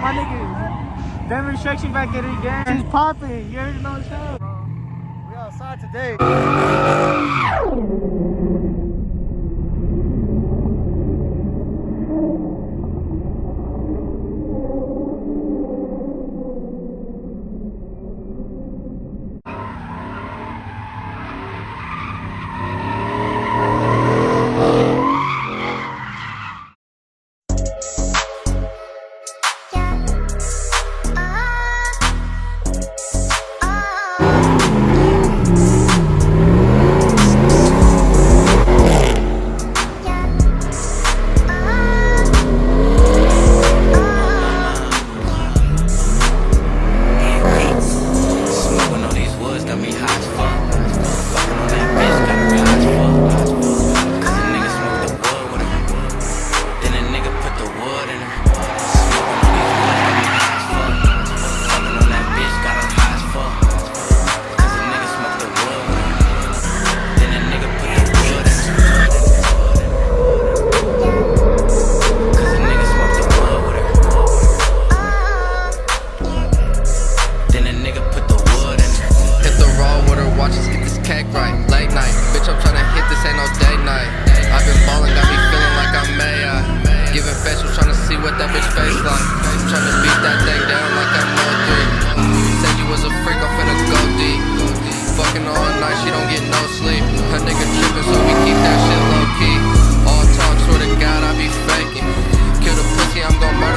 my nigga. Demonstration back at it again. She's popping. You already know the show. We outside today. She don't get no sleep. Her nigga trippin', so we keep that shit low key. All talk, swear to God, I be faking. Kill the pussy, I'm gon' murder.